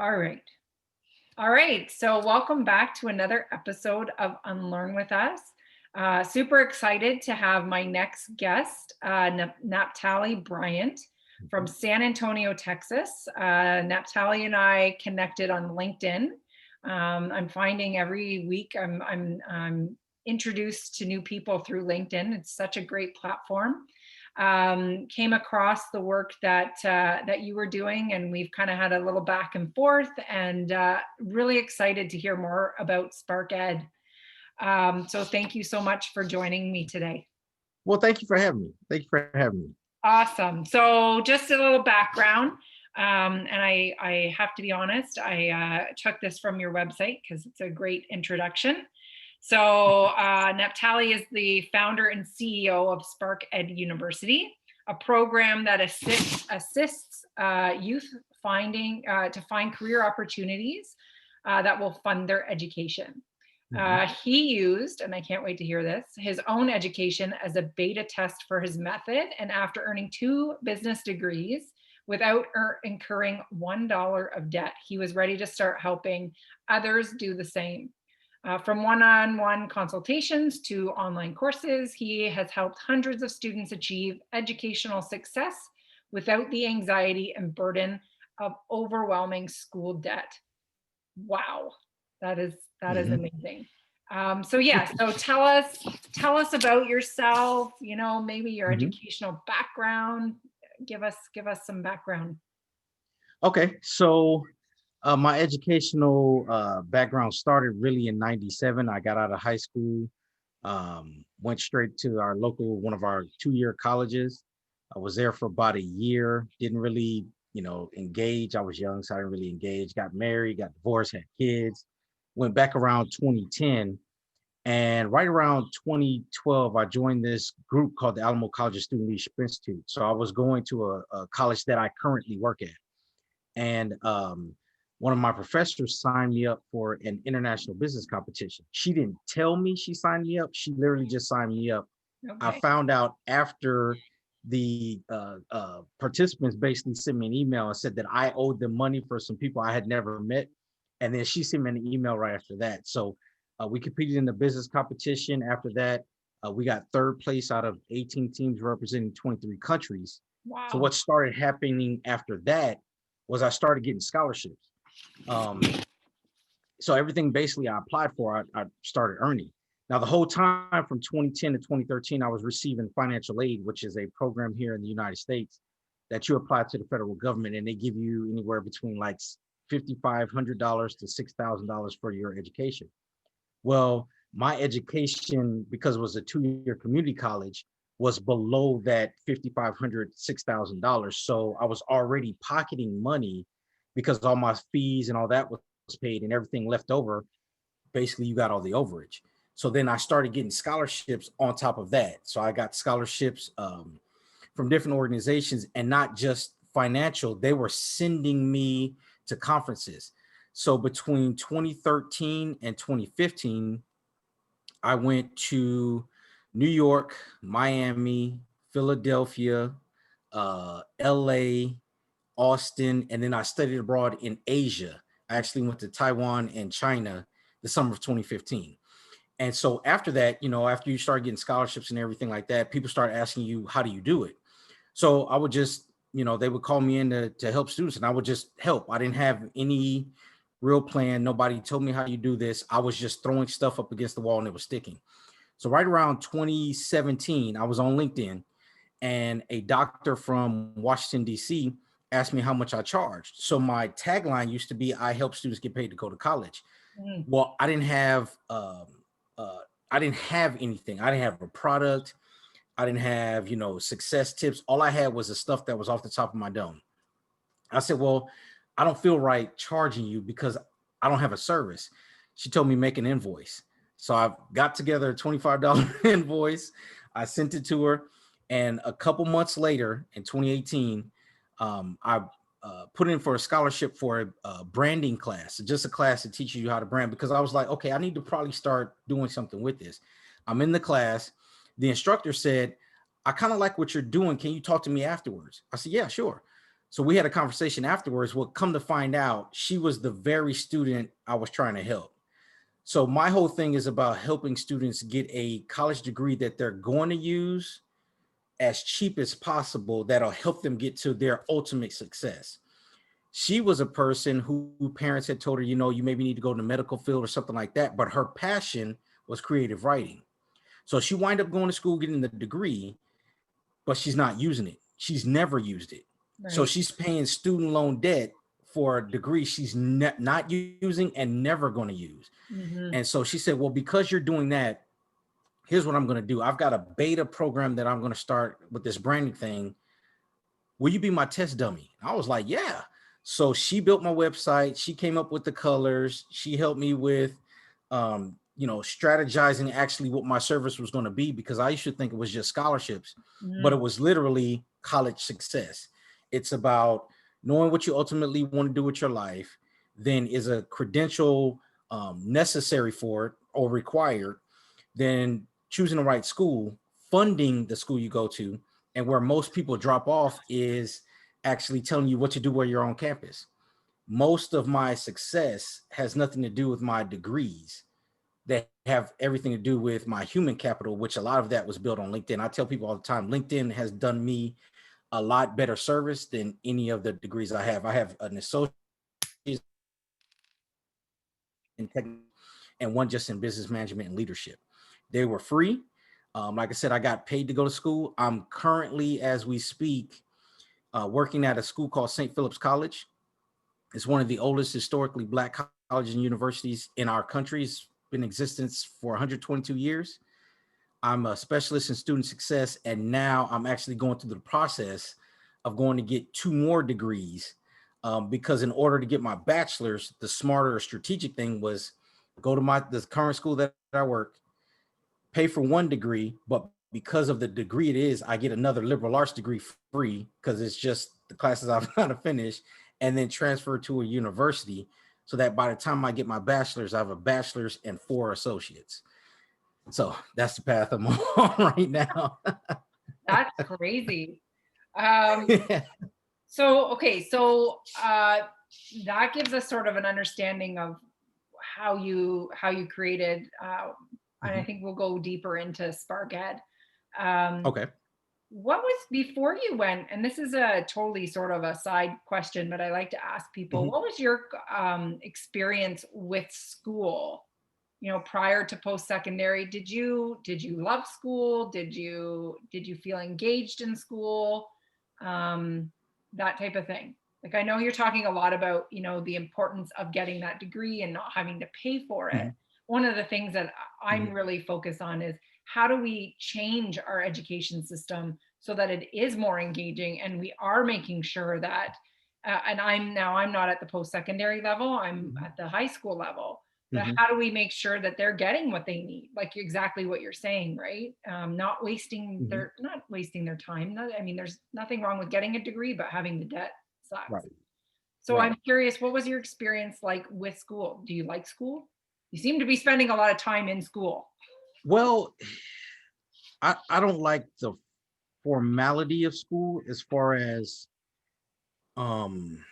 All right. All right. So, welcome back to another episode of Unlearn with us. Super excited to have my next guest, Naphtali Bryant from San Antonio, Texas. Naphtali and I connected on LinkedIn. I'm finding every week I'm introduced to new people through LinkedIn. It's such a great platform. Came across the work that you were doing, and we've kind of had a little back and forth, and really excited to hear more about Spark Ed. So thank you so much for joining me today. Well, thank you for having me. Thank you for having me. Awesome. So just a little background, and I have to be honest, I took this from your website because it's a great introduction. So Naphtali is the founder and CEO of Spark Ed University, a program that assists youth to find career opportunities that will fund their education. He used, and I can't wait to hear this, his own education as a beta test for his method. And after earning 2 business degrees without incurring $1 of debt, he was ready to start helping others do the same. From one-on-one consultations to online courses, he has helped hundreds of students achieve educational success without the anxiety and burden of overwhelming school debt. Wow, that is amazing. So tell us about yourself. You know, maybe your educational background. Give us some background. Okay, so my educational background started really in '97. I got out of high school, went straight to one of our 2-year colleges. I was there for about a year, didn't really, engage. I was young, so I didn't really engage. Got married, got divorced, had kids. Went back around 2010. And right around 2012, I joined this group called the Alamo College Student Leadership Institute. So I was going to a college that I currently work at. And one of my professors signed me up for an international business competition. She didn't tell me she signed me up. She literally just signed me up. Okay. I found out after the participants basically sent me an email and said that I owed them money for some people I had never met. And then she sent me an email right after that. So we competed in the business competition. After that, we got 3rd place out of 18 teams representing 23 countries. Wow. So what started happening after that was I started getting scholarships. So everything basically I applied for, I started earning. Now, the whole time from 2010 to 2013, I was receiving financial aid, which is a program here in the United States that you apply to the federal government, and they give you anywhere between like $5,500 to $6,000 for your education. Well, my education, because it was a 2-year community college, was below that $5,500, $6,000. So I was already pocketing money because all my fees and all that was paid, and everything left over. Basically, you got all the overage. So then I started getting scholarships on top of that. So I got scholarships from different organizations, and not just financial. They were sending me to conferences. So between 2013 and 2015, I went to New York, Miami, Philadelphia, LA, Austin, and then I studied abroad in Asia. I actually went to Taiwan and China the summer of 2015. And so after that, after you start getting scholarships and everything like that, people start asking you, how do you do it? So I would just, they would call me in to help students, and I would just help. I didn't have any real plan. Nobody told me how you do this. I was just throwing stuff up against the wall and it was sticking. So right around 2017, I was on LinkedIn, and a doctor from Washington, D.C. asked me how much I charged. So my tagline used to be, I help students get paid to go to college. Well, I didn't have anything. I didn't have a product. I didn't have, success tips. All I had was the stuff that was off the top of my dome. I said, well, I don't feel right charging you because I don't have a service. She told me make an invoice. So I got together a $25 invoice. I sent it to her. And a couple months later in 2018, I put in for a scholarship for a branding class, just a class that teaches you how to brand, because I was like, okay, I need to probably start doing something with this. I'm in the class. The instructor said, I kind of like what you're doing. Can you talk to me afterwards? I said, yeah, sure. So we had a conversation afterwards. Well, come to find out, she was the very student I was trying to help. So my whole thing is about helping students get a college degree that they're going to use as cheap as possible, that'll help them get to their ultimate success. She was a person who parents had told her, you know, you maybe need to go to the medical field or something like that, but her passion was creative writing. So she wind up going to school, getting the degree, but she's not using it. She's never used it. So Right. she's paying student loan debt for a degree she's not using and never going to use. Mm-hmm. And so she said, well, because you're doing that, here's what I'm going to do. I've got a beta program that I'm going to start with this branding thing. Will you be my test dummy? I was like, yeah. So she built my website. She came up with the colors. She helped me with, strategizing actually what my service was going to be, because I used to think it was just scholarships, but Mm-hmm. it was literally college success. It's about knowing what you ultimately want to do with your life. Then is a credential necessary for it or required? Then choosing the right school, funding the school you go to, and where most people drop off is actually telling you what to do while you're on campus. Most of my success has nothing to do with my degrees. They have everything to do with my human capital, which a lot of that was built on LinkedIn. I tell people all the time, LinkedIn has done me a lot better service than any of the degrees I have. I have an associate in tech and one just in business management and leadership. They were free. Like I said, I got paid to go to school. I'm currently, as we speak, working at a school called St. Philip's College. It's one of the oldest historically Black colleges and universities in our country. It's been in existence for 122 years. I'm a specialist in student success, and now I'm actually going through the process of going to get 2 more degrees, because in order to get my bachelor's, the smarter strategic thing was go to the current school that I work, pay for 1 degree, but because of the degree it is, I get another liberal arts degree free because it's just the classes I've got to finish, and then transfer to a university so that by the time I get my bachelor's, I have a bachelor's and 4 associates. So that's the path I'm on right now. That's crazy. Um, so that gives us sort of an understanding of how you created, and I Mhm. think we'll go deeper into Spark Ed. Um, Okay. what was before you went, and this is a totally sort of a side question, but I like to ask people, Mhm. what was your experience with school? Prior to post-secondary, did you love school? Did you feel engaged in school? Um, that type of thing. Like, I know you're talking a lot about, the importance of getting that degree and not having to pay for it. Mhm. One of the things that I'm Mhm. really focused on is how do we change our education system so that it is more engaging and we are making sure that, and I'm not at the post-secondary level, I'm Mhm. at the high school level, but Mhm. how do we make sure that they're getting what they need, like exactly what you're saying, right? Not wasting Mhm. their time. I mean, there's nothing wrong with getting a degree, but having the debt sucks. Right. So Right. I'm curious, what was your experience like with school? Do you like school? You seem to be spending a lot of time in school. Well, I don't like the formality of school as far as um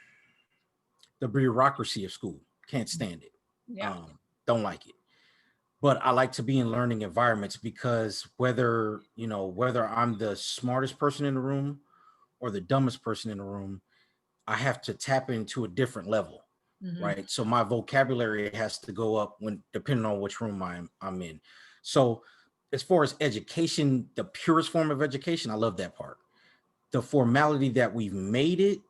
the bureaucracy of school. Can't stand it. Yeah. Don't like it. But I like to be in learning environments because whether I'm the smartest person in the room or the dumbest person in the room, I have to tap into a different level, Hmm. right? So my vocabulary has to go up when depending on which room I'm in. So as far as education, the purest form of education, I love that part. The formality that we've made it,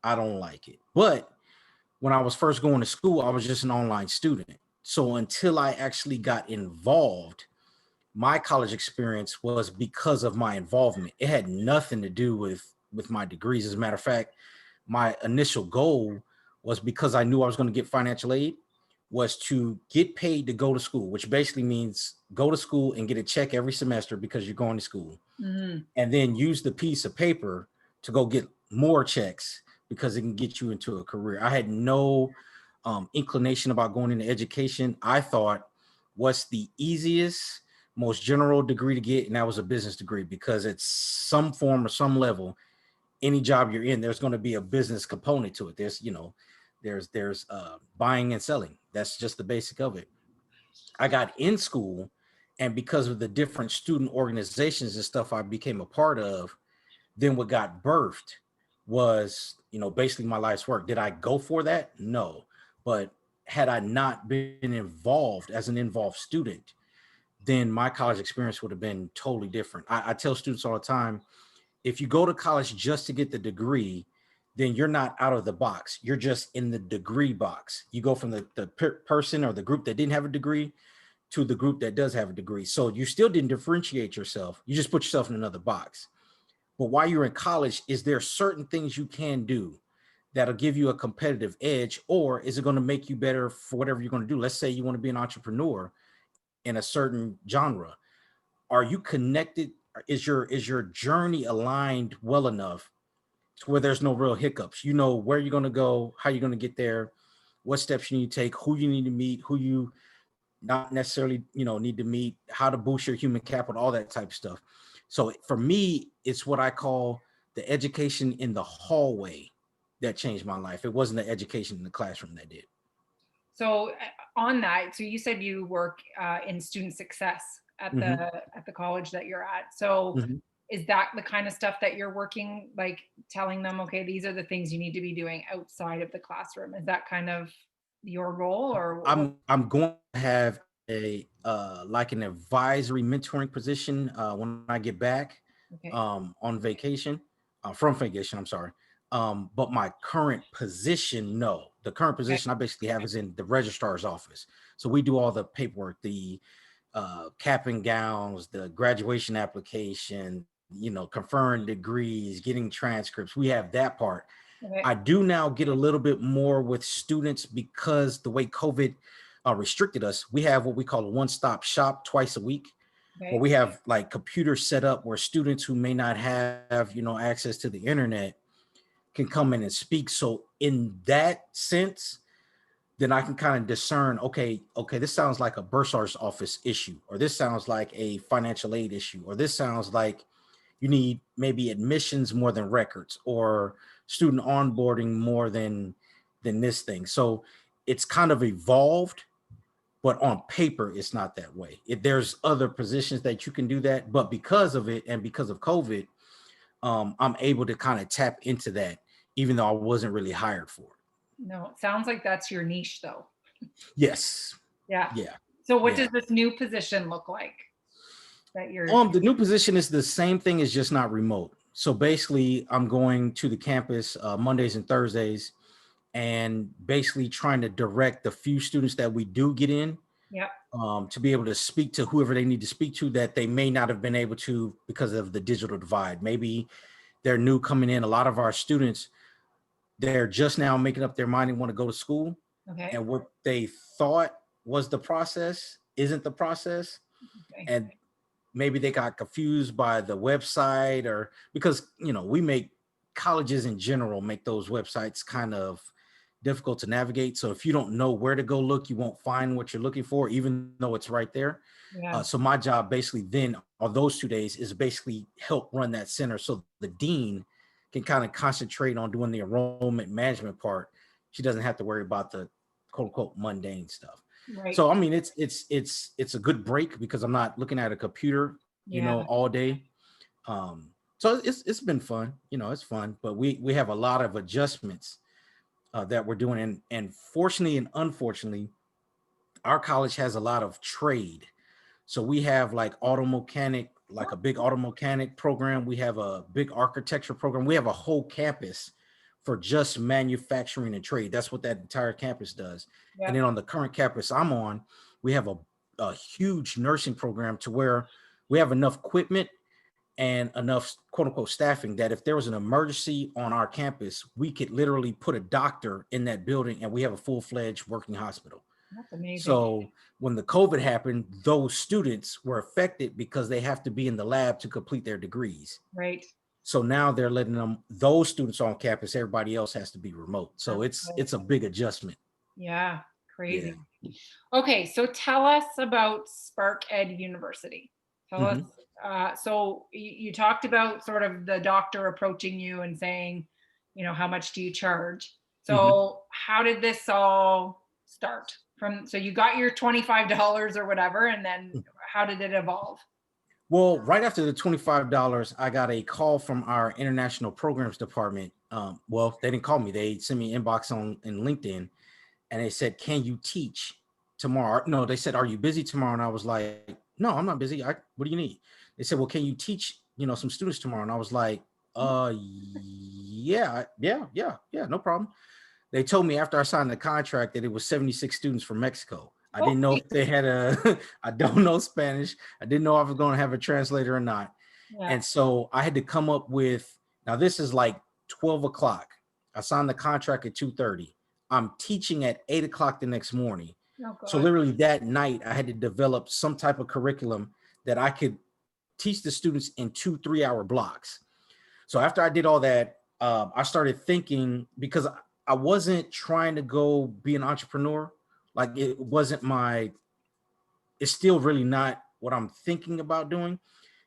I don't like it. But when I was first going to school, I was just an online student. So until I actually got involved, my college experience was because of my involvement. It had nothing to do with my degrees. As a matter of fact, my initial goal was because I knew I was going to get financial aid was to get paid to go to school, which basically means go to school and get a check every semester because you're going to school, Hmm. and then use the piece of paper to go get more checks because it can get you into a career. I had no inclination about going into education. I thought what's the easiest, most general degree to get, and that was a business degree because it's some form or some level any job you're in, there's going to be a business component to it. There's, there's buying and selling. That's just the basic of it. I got in school, and because of the different student organizations and stuff I became a part of, then what got birthed was, basically my life's work. Did I go for that? No. But had I not been involved as an involved student, then my college experience would have been totally different. I tell students all the time, if you go to college just to get the degree, then you're not out of the box. You're just in the degree box. You go from the person or the group that didn't have a degree to the group that does have a degree. So you still didn't differentiate yourself. You just put yourself in another box. But while you're in college, is there certain things you can do that'll give you a competitive edge, or is it going to make you better for whatever you're going to do? Let's say you want to be an entrepreneur in a certain genre. Are you connected? Is your journey aligned well enough to where there's no real hiccups? You know where you're going to go, how you're going to get there, what steps you need to take, who you need to meet, who you not necessarily, need to meet, how to boost your human capital, all that type of stuff. So for me, it's what I call the education in the hallway that changed my life. It wasn't the education in the classroom that did. So on that, so you said you work in student success at the college that you're at. So is that the kind of stuff that you're working, like telling them, okay, these are the things you need to be doing outside of the classroom? Is that kind of your role, or I'm going to have a like an advisory mentoring position when I get back on vacation, from vacation, I'm sorry. But my current position, no. The current position I basically have is in the registrar's office. So we do all the paperwork, the cap and gowns, the graduation application, conferring degrees, getting transcripts. We have that part. I do now get a little bit more with students because the way COVID restricted us, we have what we call a one-stop shop twice a week, where we have like computers set up where students who may not have, access to the internet can come in and speak. So in that sense, then I can kind of discern, okay, this sounds like a bursar's office issue, or this sounds like a financial aid issue, or this sounds like you need maybe admissions more than records, or student onboarding more than this thing. So it's kind of evolved, but on paper, it's not that way. There's other positions that you can do that, but because of it and because of COVID, I'm able to kind of tap into that, even though I wasn't really hired for it. No, it sounds like that's your niche though. Yes. Yeah. Yeah. So what does this new position look like that you're the new position is the same thing, as just not remote. So basically I'm going to the campus Mondays and Thursdays, and basically trying to direct the few students that we do get in to be able to speak to whoever they need to speak to that they may not have been able to because of the digital divide. Maybe they're new coming in. A lot of our students, they're just now making up their mind and want to go to school. And what they thought was the process isn't the process. And maybe they got confused by the website, or because, we make colleges in general make those websites kind of difficult to navigate. So if you don't know where to go look, you won't find what you're looking for, even though it's right there. So my job basically then on those 2 days is basically help run that center, so the dean can kind of concentrate on doing the enrollment management part. She doesn't have to worry about the quote unquote mundane stuff. So I mean, it's a good break because I'm not looking at a computer, all day. So it's been fun, it's fun, but we have a lot of adjustments that we're doing, and fortunately and unfortunately, our college has a lot of trade. So we have like auto mechanic, like a big auto mechanic program. We have a big architecture program. We have a whole campus for just manufacturing and trade. That's what that entire campus does. And then on the current campus I'm on, we have a huge nursing program to where we have enough equipment and enough quote unquote staffing that if there was an emergency on our campus, we could literally put a doctor in that building and we have a full-fledged working hospital. That's amazing. So when the COVID happened, those students were affected because they have to be in the lab to complete their degrees. Right. So now they're letting those students on campus, everybody else has to be remote. So it's a big adjustment. Yeah, crazy. Okay, so tell us about Spark Ed University. Tell us So you talked about sort of the doctor approaching you and saying, how much do you charge? Mhm. So how did this all start from, so you got your $25 or whatever, and then how did it evolve? Well, right after the $25, I got a call from our international programs department. Well, they didn't call me. They sent me an inbox on in LinkedIn, and they said, "Can you teach tomorrow?" No, they said, "Are you busy tomorrow?" And I was like, "No, I'm not busy. What do you need?" They said, "Well, can you teach, some students tomorrow?" And I was like, yeah, yeah, yeah, yeah, no problem." They told me after I signed the contract that it was 76 students from Mexico. I Oh, didn't know if they had I don't know Spanish. I didn't know if I was going to have a translator or not. yeah. And so I had to come up with, now this is like 12 o'clock. I signed the contract at 2:30. I'm teaching at 8 o'clock the next morning. Oh So God. literally that night, I had to develop some type of curriculum that I could teach the students in 2 3 hour blocks. So after I did all that, I started thinking, because I wasn't trying to go be an entrepreneur. Like it wasn't my, it's still really not what I'm thinking about doing.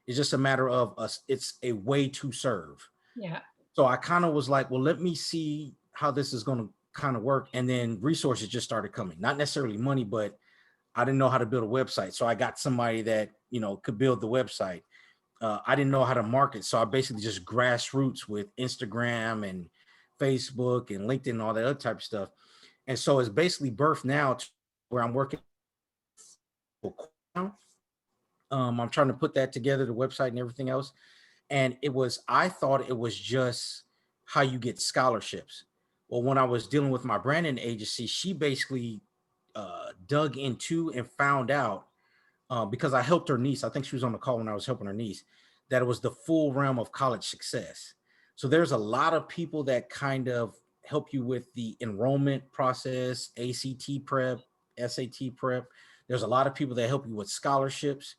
It's just a matter of us. It's a way to serve. Yeah. So I kind of was like, well, let me see how this is going to kind of work. And then resources just started coming, not necessarily money, but I didn't know how to build a website. So I got somebody that, could build the website. I didn't know how to market. So I basically just grassroots with Instagram and Facebook and LinkedIn and all that other type of stuff. And so it's basically birthed now to where I'm working. I'm trying to put that together, the website and everything else. And I thought it was just how you get scholarships. Well, when I was dealing with my branding agency, she basically dug into and found out, because I helped her niece. I think she was on the call when I was helping her niece, that it was the full realm of college success. So there's a lot of people that kind of help you with the enrollment process, ACT prep, SAT prep. There's a lot of people that help you with scholarships.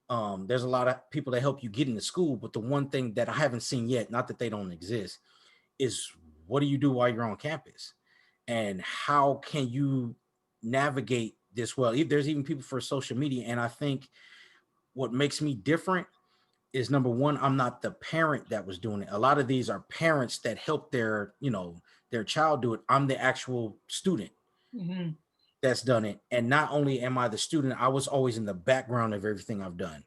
There's a lot of people that help you get into school. But the one thing that I haven't seen yet, not that they don't exist, is what do you do while you're on campus? And how can you navigate this well? There's even people for social media. And I think what makes me different is, number one, I'm not the parent that was doing it. A lot of these are parents that help their child do it. I'm the actual student Hmm. that's done it. And not only am I the student, I was always in the background of everything I've done.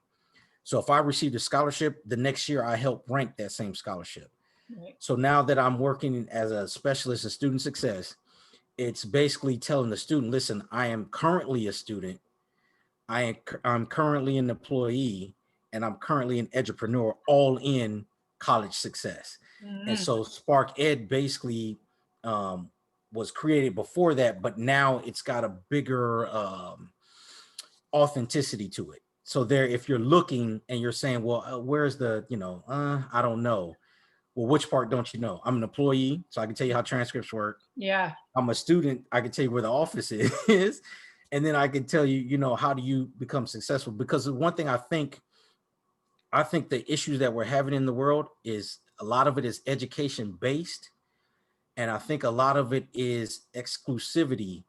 So if I received a scholarship, the next year I help rank that same scholarship. Right. So now that I'm working as a specialist in student success, it's basically telling the student, listen, I am currently a student. I'm currently an employee, and I'm currently an entrepreneur, all in college success. And Hmm. so Spark Ed basically um, was created before that, but now it's got a bigger authenticity to it. So there, if you're looking and you're saying, well, where's the, I don't know. Well, which part don't you know? I'm an employee, so I can tell you how transcripts work. Yeah. I'm a student, I can tell you where the office is. And then I can tell you, how do you become successful? Because the one thing I think the issues that we're having in the world is a lot of it is education based. And I think a lot of it is exclusivity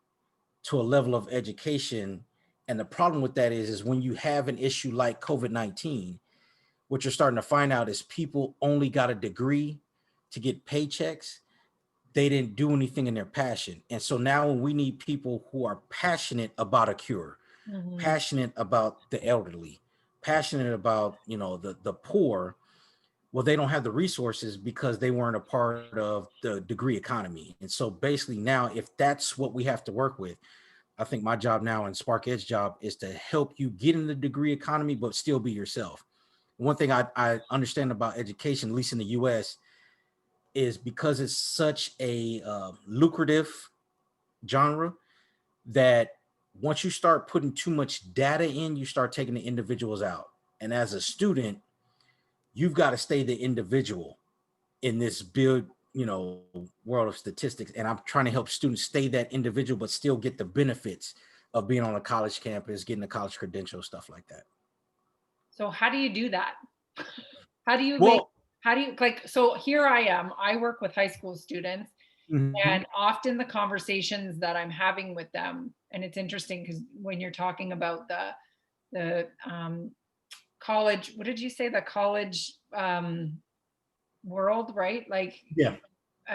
to a level of education. And the problem with that is when you have an issue like COVID-19, what you're starting to find out is people only got a degree to get paychecks. They didn't do anything in their passion. And so now when we need people who are passionate about a cure, Hmm. passionate about the elderly, passionate about, the poor, well, they don't have the resources because they weren't a part of the degree economy. And so basically now, if that's what we have to work with, I think my job now and Spark Ed's job is to help you get in the degree economy, but still be yourself. One thing I understand about education, at least in the US, is because it's such a lucrative genre, that once you start putting too much data in, you start taking the individuals out. And as a student, you've got to stay the individual in this big, world of statistics. And I'm trying to help students stay that individual, but still get the benefits of being on a college campus, getting a college credential, stuff like that. So how do you do that? How do you make, Well, how do you like, so here I am, I work with high school students, mhm. and often the conversations that I'm having with them, and it's interesting because when you're talking about the college, what did you say? The college world, right? Like Yeah.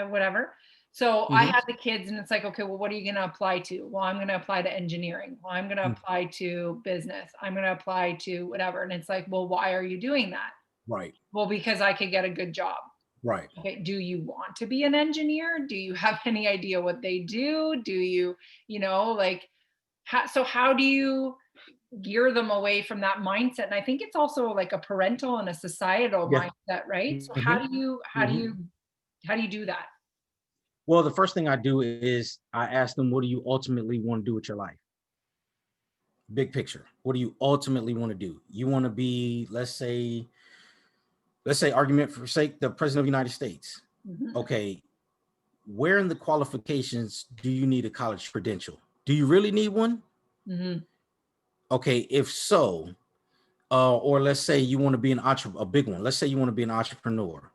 whatever. So I Mhm. had the kids and it's like, okay, well, what are you going to apply to? Well, I'm going to apply to engineering. Well, I'm going to Mm. apply to business. I'm going to apply to whatever. And it's like, well, why are you doing that? Right. Well, because I could get a good job. Right. Okay, do you want to be an engineer? Do you have any idea what they do? Do you, like, how do you gear them away from that mindset? And I think it's also like a parental and a societal Yeah. mindset, right? So how Mhm. do you Mhm. do that? Well, the first thing I do is I ask them, what do you ultimately want to do with your life? Big picture. What do you ultimately want to do? You want to be, let's say argument for sake, the president of the United States. Mhm. Okay, where in the qualifications do you need a college credential? Do you really need one? Mhm. Okay, if so, or let's say you want to be a big one. Let's say you want to be an entrepreneur.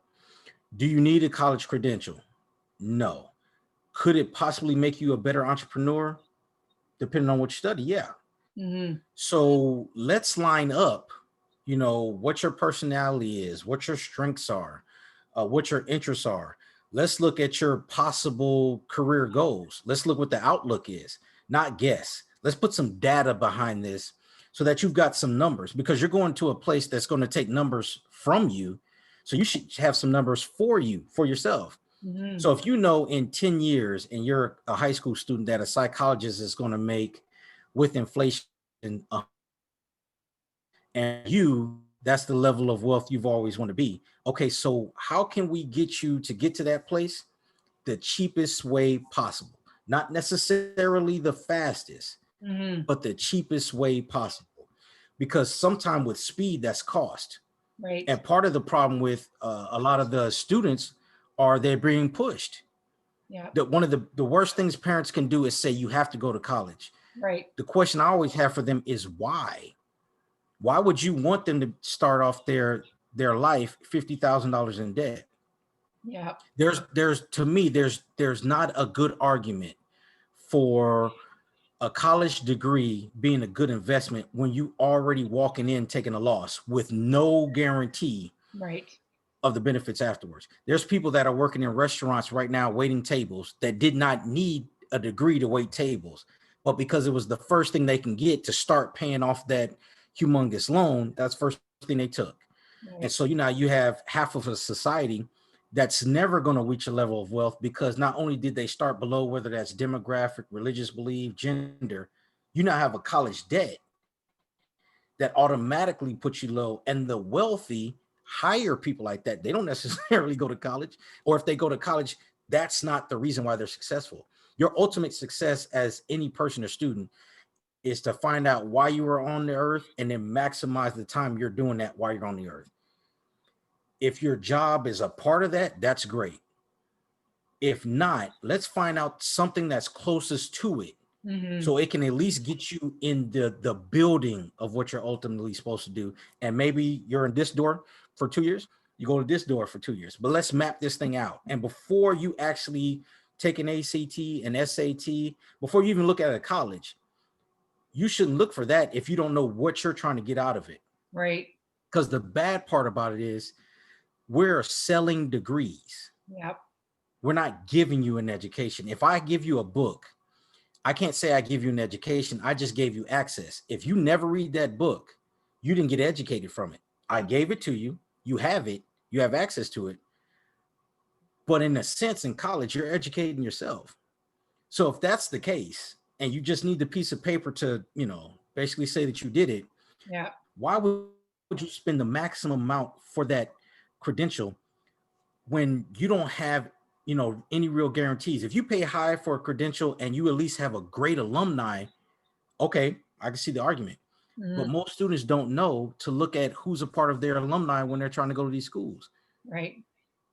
Do you need a college credential? No. Could it possibly make you a better entrepreneur? Depending on what you study, yeah. Mhm. So let's line up, what your personality is, what your strengths are, what your interests are. Let's look at your possible career goals. Let's look what the outlook is, not guess. Let's put some data behind this so that you've got some numbers, because you're going to a place that's going to take numbers from you. So you should have some numbers for you, for yourself. Mhm. So if you know in 10 years and you're a high school student that a psychologist is going to make with inflation, uh, and that's the level of wealth you've always want to be. Okay, so how can we get you to get to that place the cheapest way possible? Not necessarily the fastest, Mhm. but the cheapest way possible. Because sometimes with speed, that's cost. Right. And part of the problem with a lot of the students are they're being pushed. Yeah. That one of the worst things parents can do is say you have to go to college. Right. The question I always have for them is why? Why would you want them to start off their life $50,000 in debt? Yeah. There's to me there's not a good argument for a college degree being a good investment when you already walking in taking a loss with no guarantee Right. of the benefits afterwards. There's people that are working in restaurants right now waiting tables that did not need a degree to wait tables, but because it was the first thing they can get to start paying off that humongous loan, that's the first thing they took. And Right. so you have half of a society that's never going to reach a level of wealth because not only did they start below, whether that's demographic, religious belief, gender, you now have a college debt that automatically puts you low. And the wealthy hire people like that. They don't necessarily go to college, or if they go to college, that's not the reason why they're successful. Your ultimate success as any person or student is to find out why you were on the earth and then maximize the time you're doing that while you're on the earth. If your job is a part of that, that's great. If not, let's find out something that's closest to it Mhm. so it can at least get you in the building of what you're ultimately supposed to do. And maybe you're in this door for 2 years, you go to this door for 2 years, but let's map this thing out. And before you actually take an ACT, an SAT, before you even look at a college, you shouldn't look for that if you don't know what you're trying to get out of it. Right. Because the bad part about it is we're selling degrees. Yep. We're not giving you an education. If I give you a book, I can't say I give you an education. I just gave you access. If you never read that book, you didn't get educated from it. I gave it to you. You have it. You have access to it. But in a sense, in college, you're educating yourself. So if that's the case, and you just need the piece of paper to, basically say that you did it, Yeah. why would you spend the maximum amount for that credential when you don't have, any real guarantees? If you pay high for a credential and you at least have a great alumni, okay, I can see the argument. But Mhm. most students don't know to look at who's a part of their alumni when they're trying to go to these schools. Right.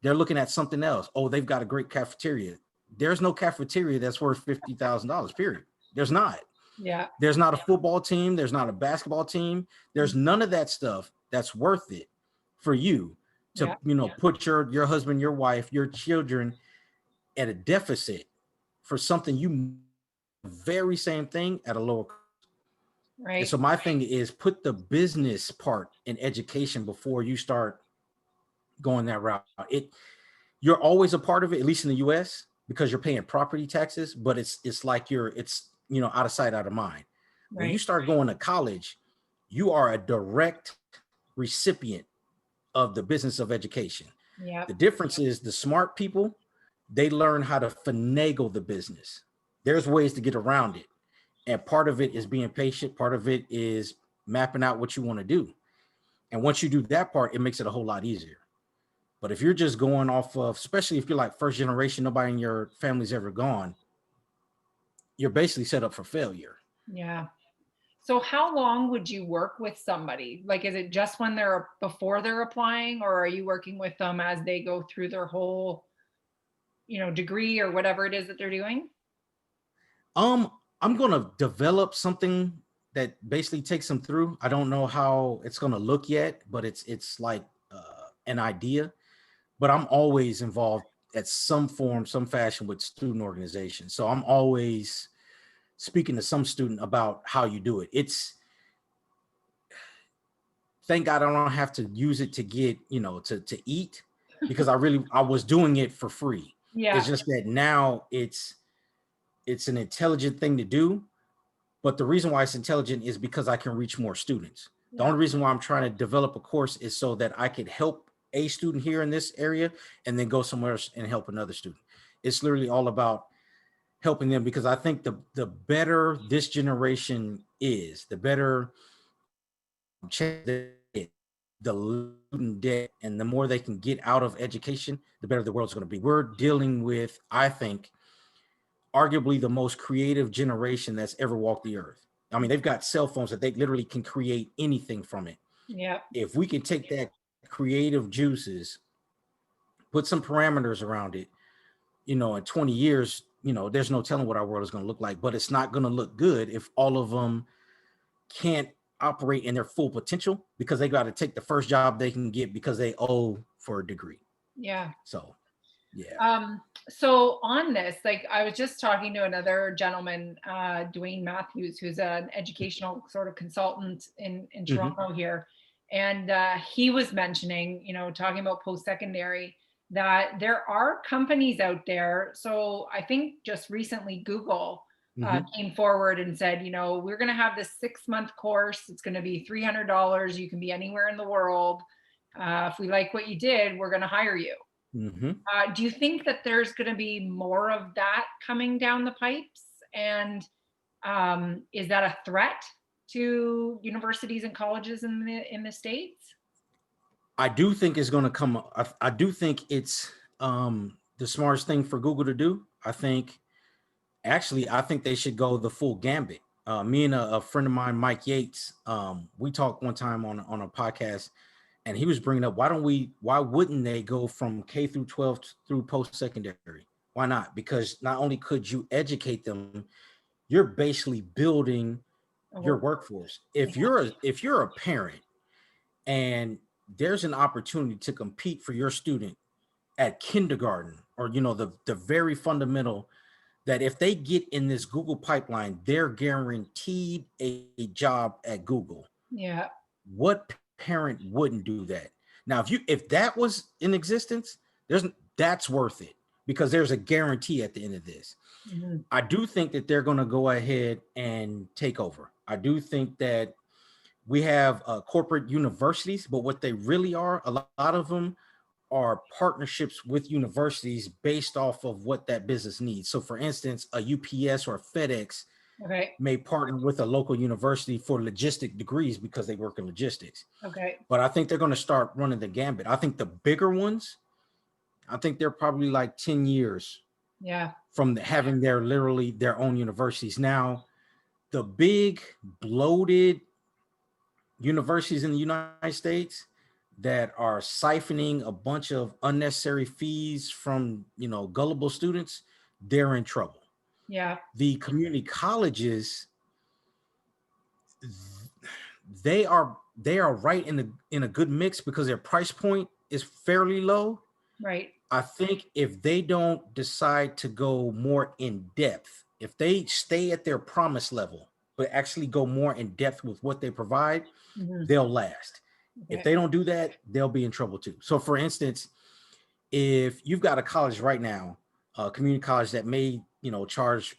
They're looking at something else. Oh, they've got a great cafeteria. There's no cafeteria that's worth $50,000, period. There's not. Yeah. There's not a football team. There's not a basketball team. There's none of that stuff that's worth it for you to, Yeah. put your husband, your wife, your children at a deficit for something you very same thing at a lower cost. And Right. so my thing is put the business part in education before you start going that route. You're always a part of it, at least in the US, because you're paying property taxes, but it's like it's out of sight, out of mind. When you Right. start going to college, you are a direct recipient of the business of education. Yep. The difference is the smart people, they learn how to finagle the business. There's ways to get around it. And part of it is being patient. Part of it is mapping out what you want to do. And once you do that part, it makes it a whole lot easier. But if you're just going off of, especially if you're like first generation, nobody in your family's ever gone, you're basically set up for failure. Yeah. So how long would you work with somebody? Like, is it just when they're before they're applying, or are you working with them as they go through their whole, degree or whatever it is that they're doing? Um, I'm gonna develop something that basically takes them through. I don't know how it's gonna look yet, but it's like an idea. But I'm always involved at some form, some fashion with student organizations. So I'm always speaking to some student about how you do it. It's thank God I don't have to use it to get, to eat, because I was doing it for free. It's Yeah. just that now it's an intelligent thing to do. But the reason why it's intelligent is because I can reach more students. The Yeah. only reason why I'm trying to develop a course is so that I could help a student here in this area and then go somewhere else and help another student. It's literally all about helping them, because I think the better this generation is, the better chance they get, the student debt, and the more they can get out of education, the better the world's going to be. We're dealing with, I think, arguably the most creative generation that's ever walked the earth. I mean, they've got cell phones that they literally can create anything from it. Yeah. If we can take that creative juices, put some parameters around it, in 20 years, there's no telling what our world is going to look like, but it's not going to look good if all of them can't operate in their full potential, because they got to take the first job they can get because they owe for a degree. Yeah. So, yeah. So on this, like I was just talking to another gentleman, Dwayne Matthews, who's an educational sort of consultant in Mhm. Toronto here. And he was mentioning, talking about post-secondary, that there are companies out there. So I think just recently Google Mhm. came forward and said, we're going to have this 6-month course. It's going to be $300. You can be anywhere in the world. If we like what you did, we're going to hire you. Mhm. Do you think that there's going to be more of that coming down the pipes? And is that a threat to universities and colleges in the States? I do think it's going to come. I do think it's the smartest thing for Google to do. I think they should go the full gambit. Me and a friend of mine, Mike Yates, we talked one time on a podcast, and he was bringing up, why wouldn't they go from K through 12 through post secondary? Why not? Because not only could you educate them, you're basically building A your work, workforce. yeah, If you're a parent and there's an opportunity to compete for your student at kindergarten, or the very fundamental, that if they get in this Google pipeline, they're guaranteed a job at Google. yeah, What parent wouldn't do that? Now, if that was in existence, that's worth it, because there's a guarantee at the end of this. mhm, I do think that they're going to go ahead and take over. I do think that we have corporate universities, but what they really are, a lot of them are partnerships with universities based off of what that business needs. So, for instance, a UPS or a FedEx okay, may partner with a local university for logistic degrees because they work in logistics. okay, But I think they're going to start running the gambit. I think the bigger ones, I think they're probably like 10 years yeah, from having literally their own universities. Now, the big bloated universities in the United States that are siphoning a bunch of unnecessary fees from, gullible students, they're in trouble. yeah, The community colleges, they are right in a good mix because their price point is fairly low. right, I think if they don't decide to go more in depth, if they stay at their promise level, but actually go more in depth with what they provide, Mhm. they'll last. If Okay. they don't do that, they'll be in trouble too. So for instance, if you've got a college right now, a community college that may, charge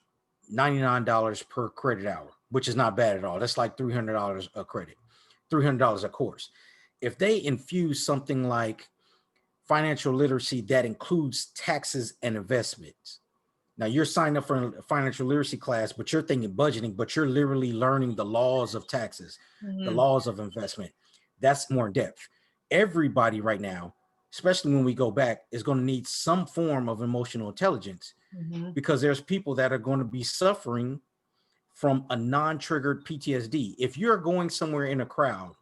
$99 per credit hour, which is not bad at all. That's like $300 a credit, $300 a course. If they infuse something like financial literacy that includes taxes and investments. Now you're signed up for a financial literacy class, but you're thinking budgeting, but you're literally learning the laws of taxes, the Mhm. laws of investment. That's more in depth. Everybody right now, especially when we go back, is going to need some form of emotional intelligence, Mhm. because there's people that are going to be suffering from a non-triggered PTSD. If you're going somewhere in a crowd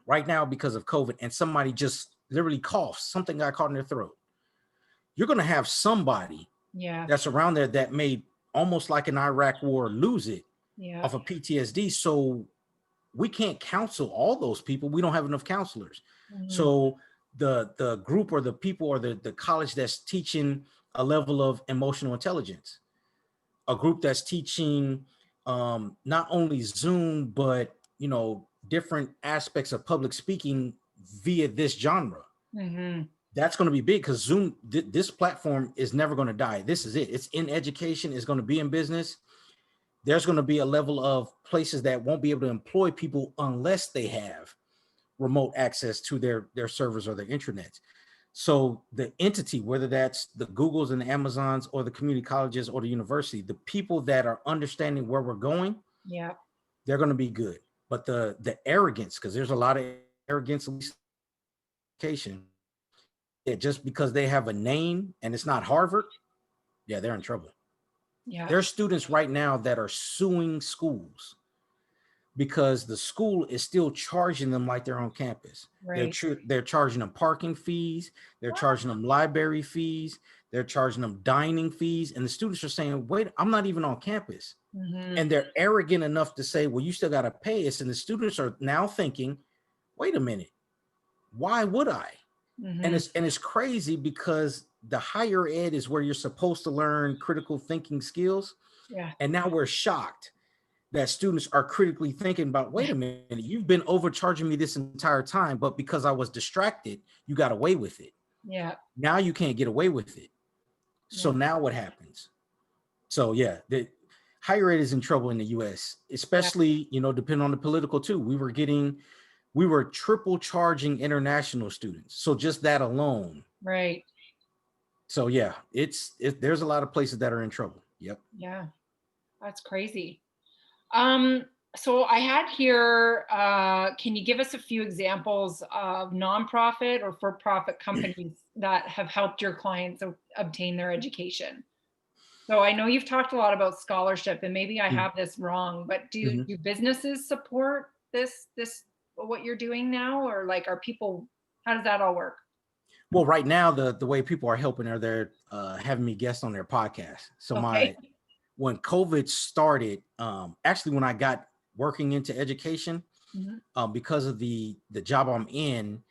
right now because of COVID and somebody just literally coughs, something got caught in their throat, you're going to have somebody Yeah. that's around there that may, almost like an Iraq war, lose it Yeah. off of PTSD. So we can't counsel all those people. We don't have enough counselors. Mhm. So the group or the people or the college that's teaching a level of emotional intelligence, a group that's teaching not only Zoom, but different aspects of public speaking via this genre. Mhm. That's going to be big, because Zoom, this platform is never going to die. This is it. It's in education. It's going to be in business. There's going to be a level of places that won't be able to employ people unless they have remote access to their servers or their intranets. So the entity, whether that's the Googles and the Amazons or the community colleges or the university, the people that are understanding where we're going, Yeah. they're going to be good. But the arrogance, because there's a lot of arrogance in education, yeah, just because they have a name and it's not Harvard, yeah, they're in trouble. Yeah. There's students right now that are suing schools because the school is still charging them like they're on campus. Right. They're charging them parking fees, they're charging them library fees, they're charging them dining fees, and the students are saying, "Wait, I'm not even on campus." Mhm. And they're arrogant enough to say, "Well, you still got to pay us." And the students are now thinking, "Wait a minute, why would I?" And Mhm. it's crazy, because the higher ed is where you're supposed to learn critical thinking skills, Yeah. and now we're shocked that students are critically thinking about, wait a minute, you've been overcharging me this entire time, but because I was distracted, you got away with it. Yeah. Now you can't get away with it. So Yeah. now what happens? So yeah, the higher ed is in trouble in the US, Yeah. especially, depending on the political too. We were triple charging international students. So just that alone. Right. So yeah, there's a lot of places that are in trouble. Yep. Yeah. That's crazy. Um, so I had here, can you give us a few examples of nonprofit or for-profit companies that have helped your clients obtain their education? So I know you've talked a lot about scholarship, and maybe I have this wrong, but Mm-hmm. do businesses support this what you're doing now, or like are people, how does that all work? Well, right now the way people are helping are they're having me guest on their podcast. So Okay. when COVID started, actually when I got working into education, Mhm. because of the job I'm in,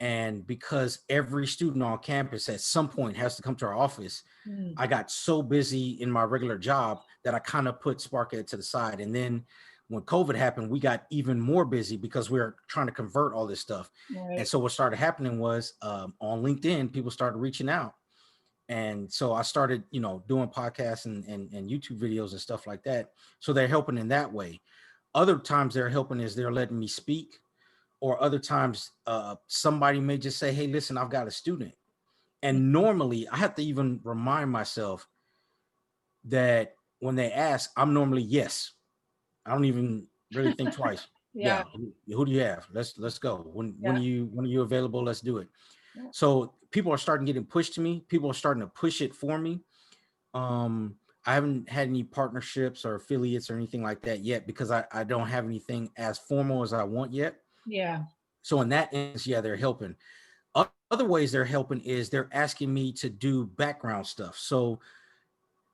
and because every student on campus at some point has to come to our office, Mm. I got so busy in my regular job that I kind of put Spark Ed to the side. And then when COVID happened, we got even more busy because we were trying to convert all this stuff. And Right. so what started happening was on LinkedIn, people started reaching out. And so I started, doing podcasts and YouTube videos and stuff like that. So they're helping in that way. Other times they're helping is they're letting me speak, or other times somebody may just say, "Hey, listen, I've got a student." And normally I have to even remind myself that when they ask, I'm normally yes. I don't even really think twice. Yeah. Yeah, who do you have? Let's go. Yeah. When are you available? Let's do it. Yeah. So people are starting getting pushed to me. People are starting to push it for me. I haven't had any partnerships or affiliates or anything like that yet, because I don't have anything as formal as I want yet. Yeah. So in that instance, yeah, they're helping. Other ways they're helping is they're asking me to do background stuff. So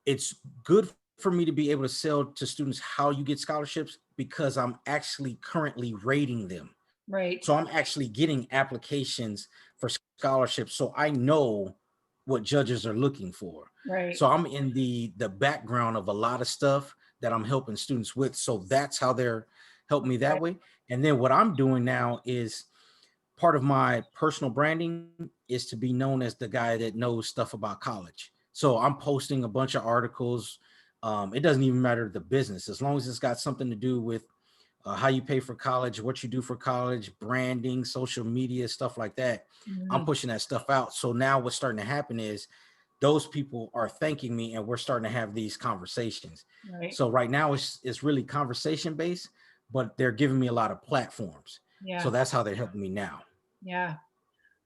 it's good for me to be able to sell to students how you get scholarships, because I'm actually currently rating them. Right. So I'm actually getting applications for scholarships. So I know what judges are looking for. Right. So I'm in the background of a lot of stuff that I'm helping students with. So that's how they're helping me that way. And then what I'm doing now is part of my personal branding is to be known as the guy that knows stuff about college. So I'm posting a bunch of articles. It doesn't even matter the business, as long as it's got something to do with how you pay for college, what you do for college, branding, social media, stuff like that. I'm Mhm. pushing that stuff out. So now what's starting to happen is those people are thanking me and we're starting to have these conversations. Right. So right now it's really conversation based, but they're giving me a lot of platforms. So Yeah. that's how they're helping me now. Yeah.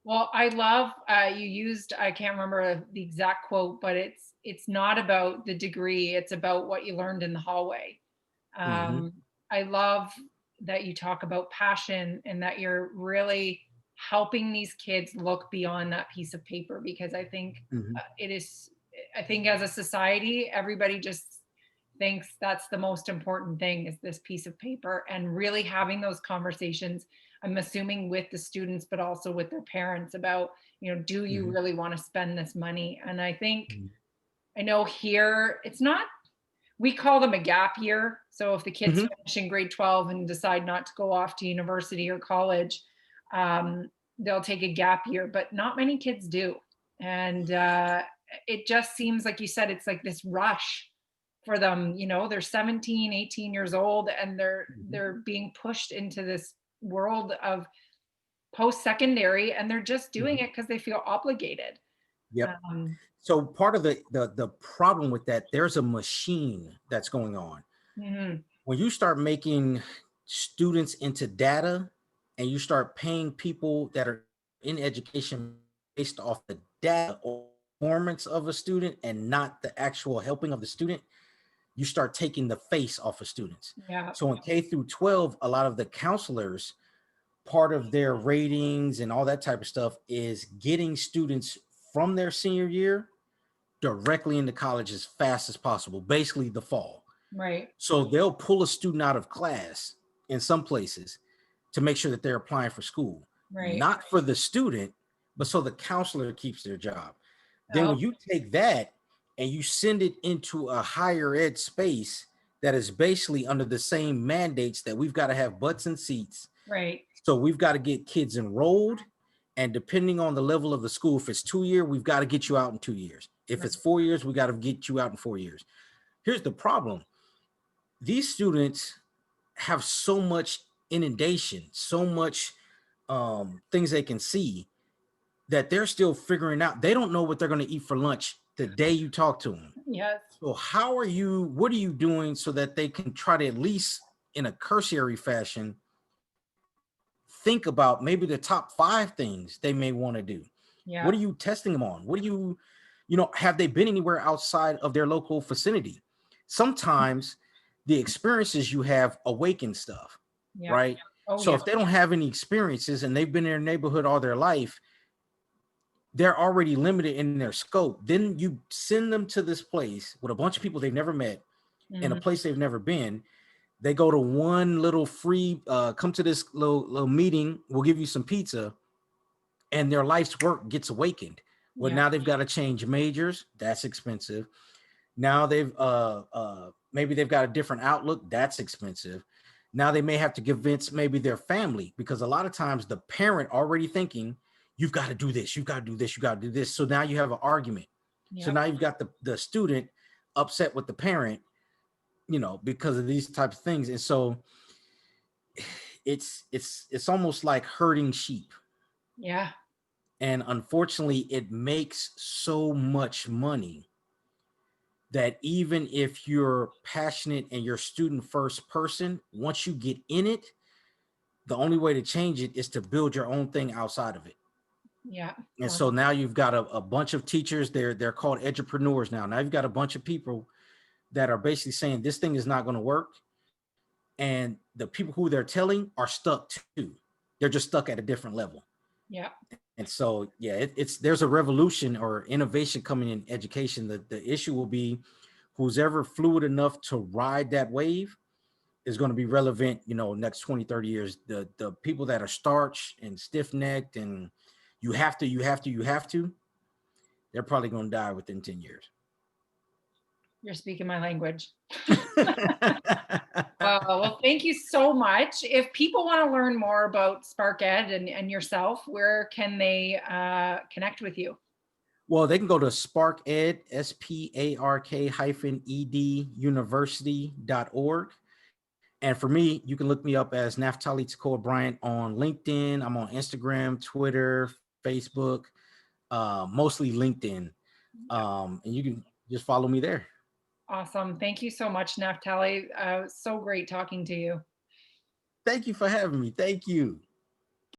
Well, I love you used, I can't remember the exact quote, but it's not about the degree, it's about what you learned in the hallway. Hmm. Um, I love that you talk about passion and that you're really helping these kids look beyond that piece of paper, because I think Hmm. it is, I think as a society, everybody just thinks that's the most important thing is this piece of paper, and really having those conversations, I'm assuming with the students, but also with their parents about, do you Hmm. really want to spend this money? And I think, Hmm. I know here it's not, we call them a gap year. So if the kids Hmm. finish in grade 12 and decide not to go off to university or college, they'll take a gap year, but not many kids do. And it just seems like you said, it's like this rush for them. They're 17, 18 years old, and Hmm. they're being pushed into this world of post-secondary, and they're just doing Hmm. it because they feel obligated. Yep. Um, So part of the problem with that, there's a machine that's going on. mhm. When you start making students into data and you start paying people that are in education based off the data or performance of a student and not the actual helping of the student, you start taking the face off of students. Yeah. So in K through 12, a lot of the counselors, part of their ratings and all that type of stuff is getting students from their senior year directly into college as fast as possible, basically the fall. Right. So they'll pull a student out of class in some places to make sure that they're applying for school, Right. not for the student, but so the counselor keeps their job. Then Oh, when you take that and you send it into a higher ed space that is basically under the same mandates that we've got to have butts and seats. right. So we've got to get kids enrolled. And depending on the level of the school, if it's 2 year, we've got to get you out in 2 years. If Right. it's 4 years, we got to get you out in 4 years. Here's the problem. These students have so much inundation, so much things they can see that they're still figuring out. They don't know what they're going to eat for lunch the day you talk to them. Yes. So what are you doing so that they can try to, at least in a cursory fashion, think about maybe the top 5 things they may want to do? Yeah. What are you testing them on? What do have they been anywhere outside of their local vicinity? Sometimes the experiences you have awaken stuff, Yeah. right? Oh, So yeah. if they don't have any experiences and they've been in their neighborhood all their life, they're already limited in their scope. Then you send them to this place with a bunch of people they've never met in a Mhm. place they've never been. They go to one little free, come to this little meeting, we'll give you some pizza, and their life's work gets awakened. Well, Yeah. now they've got to change majors. That's expensive. Now they've maybe they've got a different outlook. That's expensive. Now they may have to convince maybe their family, because a lot of times the parent already thinking, you've got to do this, you've got to do this, you got to do this. So now you have an argument. So Yeah. now you've got the student upset with the parent, because of these types of things. And so it's almost like herding sheep. Yeah. And unfortunately, it makes so much money that even if you're passionate and you're student first person, once you get in it, the only way to change it is to build your own thing outside of it. Yeah. And Well, so now you've got a bunch of teachers, they're called entrepreneurs now. Now you've got a bunch of people that are basically saying this thing is not going to work. And the people who they're telling are stuck too. They're just stuck at a different level. yeah. And so, yeah, it's there's a revolution or innovation coming in education. The issue will be who's ever fluid enough to ride that wave is going to be relevant, next 20, 30 years. The people that are starched and stiff-necked and you have to, they're probably going to die within 10 years. You're speaking my language. Well, thank you so much. If people want to learn more about Spark Ed and yourself, where can they connect with you? Well, they can go to Spark Ed, SPARK-ED university.org. And for me, you can look me up as Naphtali Bryant on LinkedIn. I'm on Instagram, Twitter, Facebook, mostly LinkedIn. And you can just follow me there. Awesome. Thank you so much, Naphtali. So great talking to you. Thank you for having me. Thank you.